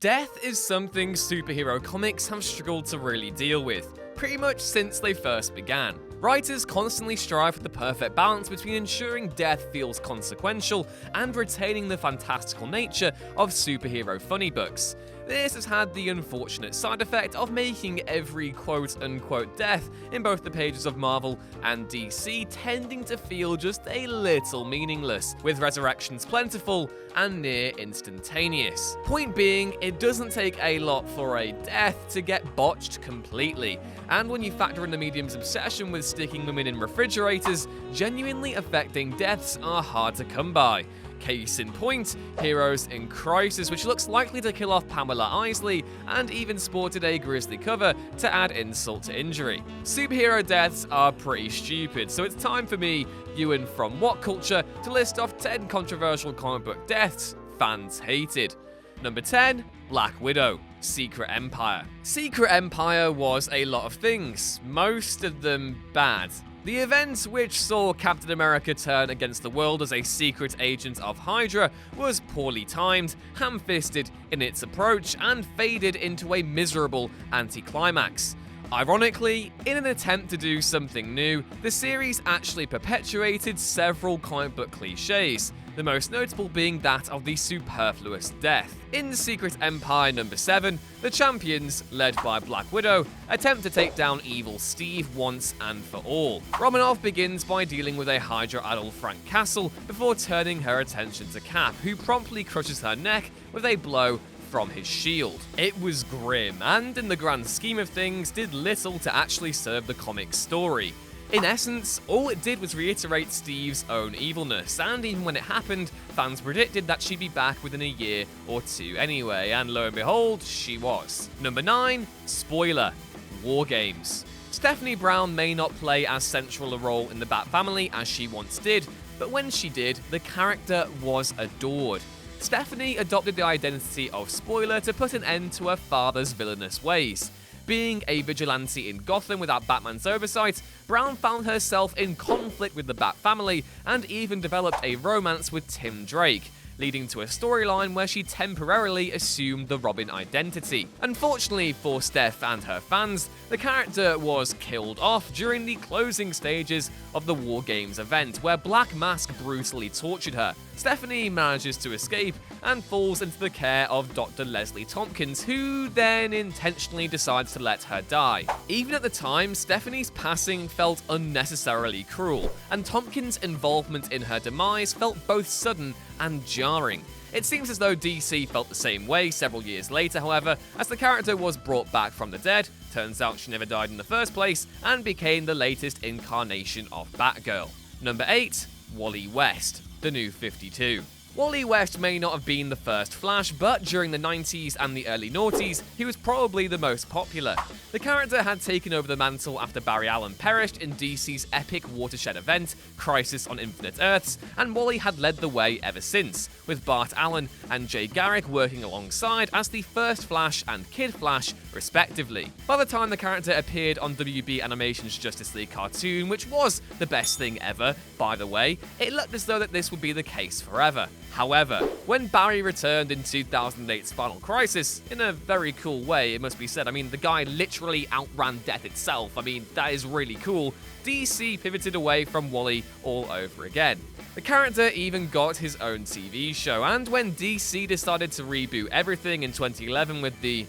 Death is something superhero comics have struggled to really deal with, pretty much since they first began. Writers constantly strive for the perfect balance between ensuring death feels consequential and retaining the fantastical nature of superhero funny books. This has had the unfortunate side effect of making every quote-unquote death in both the pages of Marvel and DC tending to feel just a little meaningless, with resurrections plentiful and near instantaneous. Point being, it doesn't take a lot for a death to get botched completely, and when you factor in the medium's obsession with sticking women in refrigerators, genuinely affecting deaths are hard to come by. Case in point, Heroes in Crisis, which looks likely to kill off Pamela Isley, and even sported a grisly cover to add insult to injury. Superhero deaths are pretty stupid, so it's time for me, Ewan from What Culture, to list off 10 controversial comic book deaths fans hated. Number 10, Black Widow, Secret Empire. Secret Empire was a lot of things, most of them bad. The event which saw Captain America turn against the world as a secret agent of Hydra was poorly timed, ham-fisted in its approach, and faded into a miserable anticlimax. Ironically, in an attempt to do something new, the series actually perpetuated several comic book cliches, the most notable being that of the superfluous death. In Secret Empire number 7, the champions, led by Black Widow, attempt to take down evil Steve once and for all. Romanoff begins by dealing with a Hydra adult Frank Castle before turning her attention to Cap, who promptly crushes her neck with a blow from his shield. It was grim, and in the grand scheme of things, did little to actually serve the comic story. In essence, all it did was reiterate Steve's own evilness, and even when it happened, fans predicted that she'd be back within a year or two anyway, and lo and behold, she was. Number 9, spoiler, Wargames. Stephanie Brown may not play as central a role in the Bat family as she once did, but when she did, the character was adored. Stephanie adopted the identity of Spoiler to put an end to her father's villainous ways. Being a vigilante in Gotham without Batman's oversight, Brown found herself in conflict with the Bat family and even developed a romance with Tim Drake, leading to a storyline where she temporarily assumed the Robin identity. Unfortunately for Steph and her fans, the character was killed off during the closing stages of the Wargames event, where Black Mask brutally tortured her. Stephanie manages to escape and falls into the care of Dr. Leslie Tompkins, who then intentionally decides to let her die. Even at the time, Stephanie's passing felt unnecessarily cruel, and Tompkins' involvement in her demise felt both sudden and jarring. It seems as though DC felt the same way several years later, however, as the character was brought back from the dead. Turns out she never died in the first place, and became the latest incarnation of Batgirl. Number 8, Wally West, the New 52. Wally West may not have been the first Flash, but during the 90s and the early noughties, he was probably the most popular. The character had taken over the mantle after Barry Allen perished in DC's epic watershed event, Crisis on Infinite Earths, and Wally had led the way ever since, with Bart Allen and Jay Garrick working alongside as the first Flash and Kid Flash, respectively. By the time the character appeared on WB Animation's Justice League cartoon, which was the best thing ever, by the way, it looked as though that this would be the case forever. However, when Barry returned in 2008's Final Crisis, in a very cool way, it must be said, I mean, the guy literally outran death itself, I mean, that is really cool, DC pivoted away from Wally all over again. The character even got his own TV show, and when DC decided to reboot everything in 2011 with the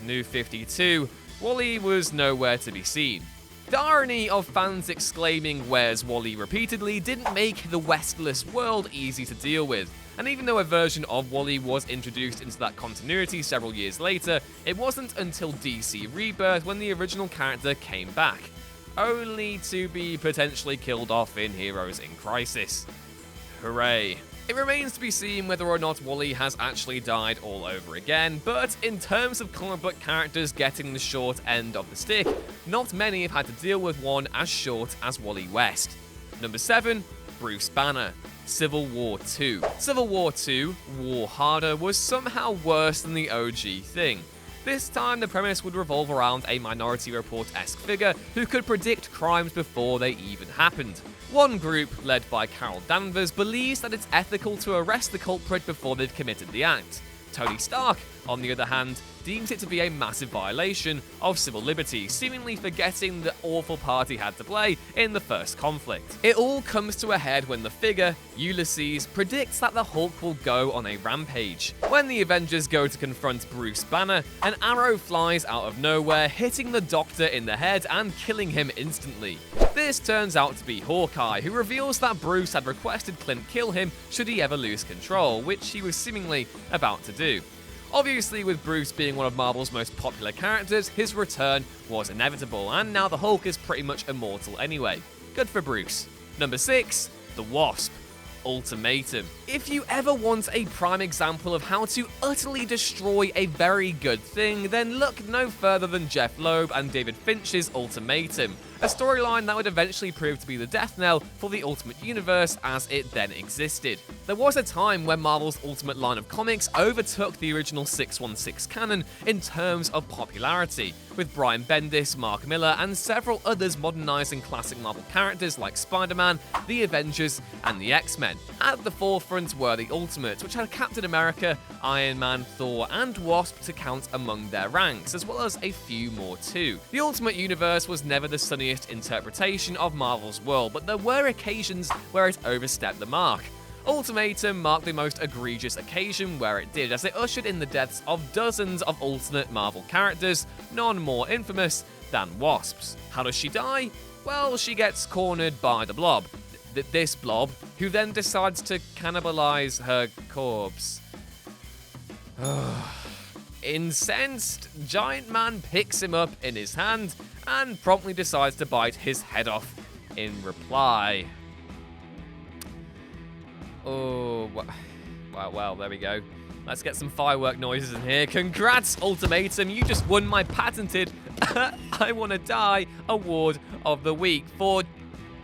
New 52, Wally was nowhere to be seen. The irony of fans exclaiming "Where's Wally?" repeatedly didn't make the Westless world easy to deal with, and even though a version of Wally was introduced into that continuity several years later, it wasn't until DC Rebirth when the original character came back, only to be potentially killed off in Heroes in Crisis. Hooray. It remains to be seen whether or not Wally has actually died all over again, but in terms of comic book characters getting the short end of the stick, not many have had to deal with one as short as Wally West. Number 7, Bruce Banner, Civil War II. Civil War II, War Harder, was somehow worse than the OG thing. This time, the premise would revolve around a Minority Report-esque figure who could predict crimes before they even happened. One group, led by Carol Danvers, believes that it's ethical to arrest the culprit before they've committed the act. Tony Stark, on the other hand, deems it to be a massive violation of civil liberties, seemingly forgetting the awful part he had to play in the first conflict. It all comes to a head when the figure, Ulysses, predicts that the Hulk will go on a rampage. When the Avengers go to confront Bruce Banner, an arrow flies out of nowhere, hitting the Doctor in the head and killing him instantly. This turns out to be Hawkeye, who reveals that Bruce had requested Clint kill him should he ever lose control, which he was seemingly about to do. Obviously, with Bruce being one of Marvel's most popular characters, his return was inevitable, and now the Hulk is pretty much immortal anyway. Good for Bruce. Number 6, the WASP Ultimatum. If you ever want a prime example of how to utterly destroy a very good thing, then look no further than Jeff Loeb and David Finch's Ultimatum, a storyline that would eventually prove to be the death knell for the Ultimate Universe as it then existed. There was a time when Marvel's Ultimate line of comics overtook the original 616 canon in terms of popularity, with Brian Bendis, Mark Miller, and several others modernizing classic Marvel characters like Spider-Man, the Avengers, and the X-Men. At the forefront were the Ultimates, which had Captain America, Iron Man, Thor, and Wasp to count among their ranks, as well as a few more too. The Ultimate Universe was never the sunniest interpretation of Marvel's world, but there were occasions where it overstepped the mark. Ultimatum marked the most egregious occasion where it did, as it ushered in the deaths of dozens of alternate Marvel characters, none more infamous than Wasps. How does she die? Well, she gets cornered by the Blob. This Blob, who then decides to cannibalize her corpse. Incensed, Giant Man picks him up in his hand and promptly decides to bite his head off in reply. Oh, well, there we go. Let's get some firework noises in here. Congrats, Ultimatum, you just won my patented I Wanna Die Award of the Week for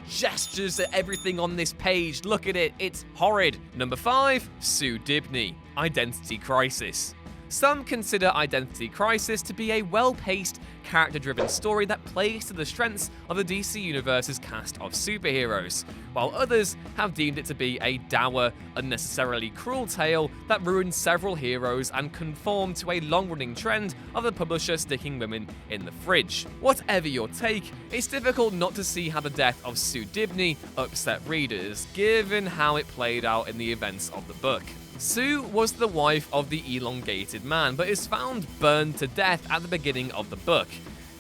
gestures at everything on this page. Look at it, it's horrid. Number 5, Sudipta, Identity Crisis. Some consider Identity Crisis to be a well-paced, character-driven story that plays to the strengths of the DC Universe's cast of superheroes, while others have deemed it to be a dour, unnecessarily cruel tale that ruins several heroes and conformed to a long-running trend of the publisher sticking women in the fridge. Whatever your take, it's difficult not to see how the death of Sudipta upset readers, given how it played out in the events of the book. Sue was the wife of the elongated man, but is found burned to death at the beginning of the book.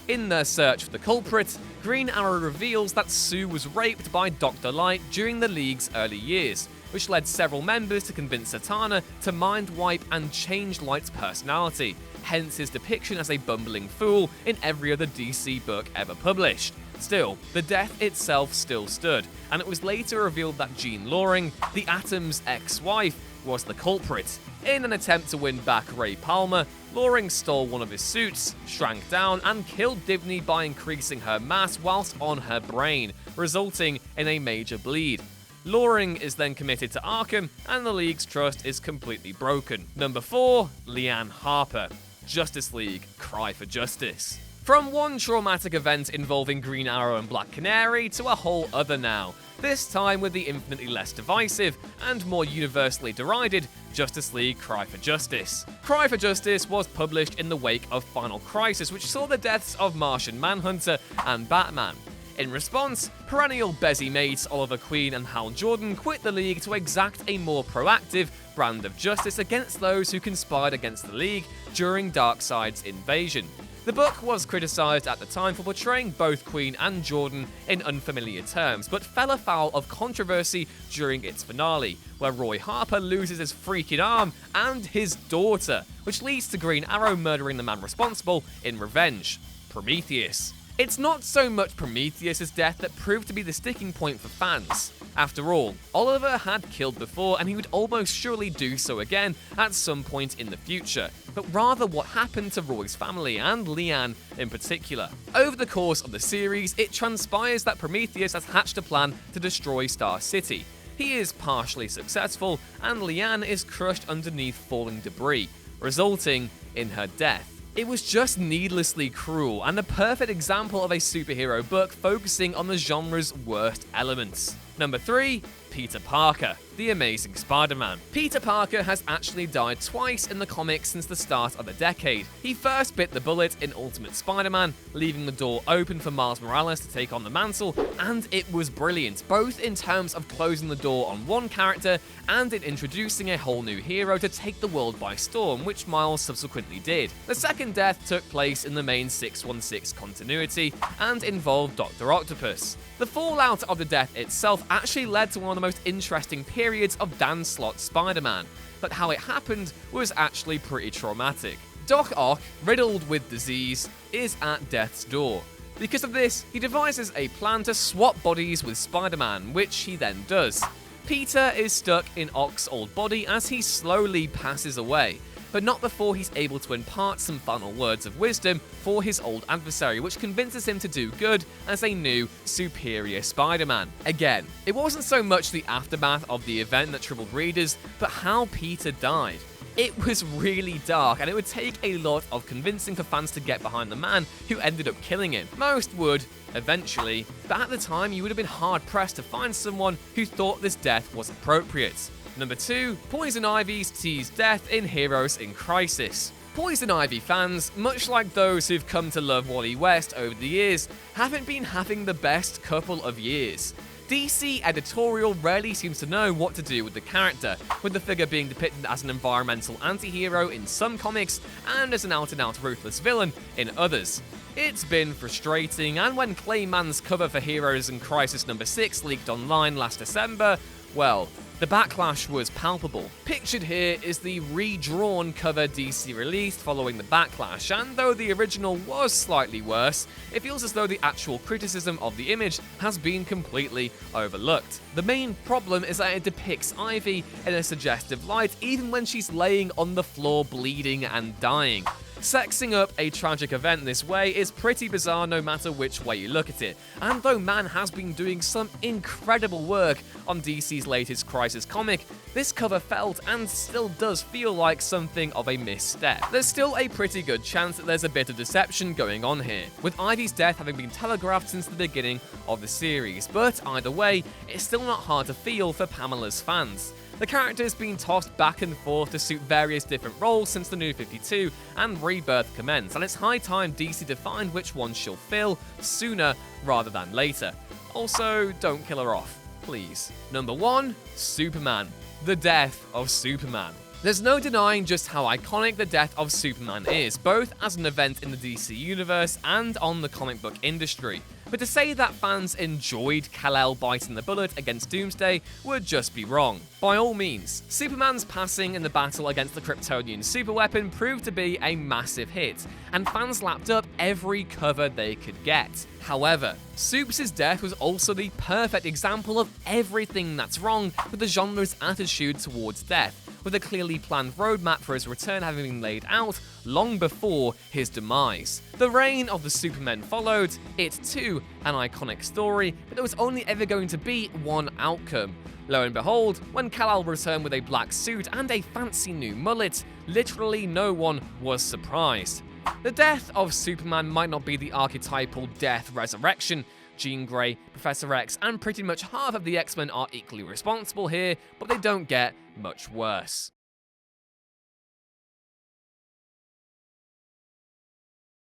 In their search for the culprit, Green Arrow reveals that Sue was raped by Dr. Light during the League's early years, which led several members to convince Zatanna to mind wipe and change Light's personality, hence his depiction as a bumbling fool in every other DC book ever published. Still, the death itself still stood, and it was later revealed that Jean Loring, the Atom's ex-wife, was the culprit. In an attempt to win back Ray Palmer, Loring stole one of his suits, shrank down, and killed Dibny by increasing her mass whilst on her brain, resulting in a major bleed. Loring is then committed to Arkham, and the League's trust is completely broken. Number 4, Ann Harper, Justice League, Cry for Justice. From one traumatic event involving Green Arrow and Black Canary to a whole other now, this time with the infinitely less divisive and more universally derided Justice League Cry for Justice. Cry for Justice was published in the wake of Final Crisis, which saw the deaths of Martian Manhunter and Batman. In response, perennial Bezzy mates Oliver Queen and Hal Jordan quit the League to exact a more proactive brand of justice against those who conspired against the League during Darkseid's invasion. The book was criticised at the time for portraying both Queen and Jordan in unfamiliar terms, but fell afoul of controversy during its finale, where Roy Harper loses his freaking arm and his daughter, which leads to Green Arrow murdering the man responsible in revenge, Prometheus. It's not so much Prometheus' death that proved to be the sticking point for fans. After all, Oliver had killed before, and he would almost surely do so again at some point in the future, but rather what happened to Roy's family and Leanne in particular. Over the course of the series, it transpires that Prometheus has hatched a plan to destroy Star City. He is partially successful, and Leanne is crushed underneath falling debris, resulting in her death. It was just needlessly cruel and a perfect example of a superhero book focusing on the genre's worst elements. Number 3. Peter Parker, the Amazing Spider-Man. Peter Parker has actually died twice in the comics since the start of the decade. He first bit the bullet in Ultimate Spider-Man, leaving the door open for Miles Morales to take on the mantle, and it was brilliant, both in terms of closing the door on one character and in introducing a whole new hero to take the world by storm, which Miles subsequently did. The second death took place in the main 616 continuity and involved Dr. Octopus. The fallout of the death itself actually led to one of the most interesting periods of Dan Slott's Spider-Man, but how it happened was actually pretty traumatic. Doc Ock, riddled with disease, is at death's door. Because of this, he devises a plan to swap bodies with Spider-Man, which he then does. Peter is stuck in Ock's old body as he slowly passes away, but not before he's able to impart some final words of wisdom for his old adversary, which convinces him to do good as a new, superior Spider-Man. Again, it wasn't so much the aftermath of the event that troubled readers, but how Peter died. It was really dark, and it would take a lot of convincing for fans to get behind the man who ended up killing him. Most would, eventually, but at the time you would have been hard-pressed to find someone who thought this death was appropriate. Number 2. Poison Ivy's teased death in Heroes in Crisis. Poison Ivy fans, much like those who've come to love Wally West over the years, haven't been having the best couple of years. DC editorial rarely seems to know what to do with the character, with the figure being depicted as an environmental anti-hero in some comics and as an out-and-out ruthless villain in others. It's been frustrating, and when Clayman's cover for Heroes in Crisis number 6 leaked online last December, well, the backlash was palpable. Pictured here is the redrawn cover DC released following the backlash, and though the original was slightly worse, it feels as though the actual criticism of the image has been completely overlooked. The main problem is that it depicts Ivy in a suggestive light even when she's laying on the floor bleeding and dying. Sexing up a tragic event this way is pretty bizarre no matter which way you look at it, and though Mann has been doing some incredible work on DC's latest Crisis comic, this cover felt and still does feel like something of a misstep. There's still a pretty good chance that there's a bit of deception going on here, with Ivy's death having been telegraphed since the beginning of the series, but either way, it's still not hard to feel for Pamela's fans. The character's been tossed back and forth to suit various different roles since the New 52 and Rebirth commenced, and it's high time DC defined which one she'll fill sooner rather than later. Also, don't kill her off, please. Number 1. Superman. The death of Superman. There's no denying just how iconic the death of Superman is, both as an event in the DC universe and on the comic book industry. But to say that fans enjoyed Kal-El biting the bullet against Doomsday would just be wrong. By all means, Superman's passing in the battle against the Kryptonian superweapon proved to be a massive hit, and fans lapped up every cover they could get. However, Supes' death was also the perfect example of everything that's wrong with the genre's attitude towards death, with a clearly planned roadmap for his return having been laid out long before his demise. The reign of the Supermen followed, it too an iconic story, but there was only ever going to be one outcome. Lo and behold, when Kal-El returned with a black suit and a fancy new mullet, literally no one was surprised. The death of Superman might not be the archetypal death resurrection. Jean Grey, Professor X, and pretty much half of the X-Men are equally responsible here, but they don't get much worse.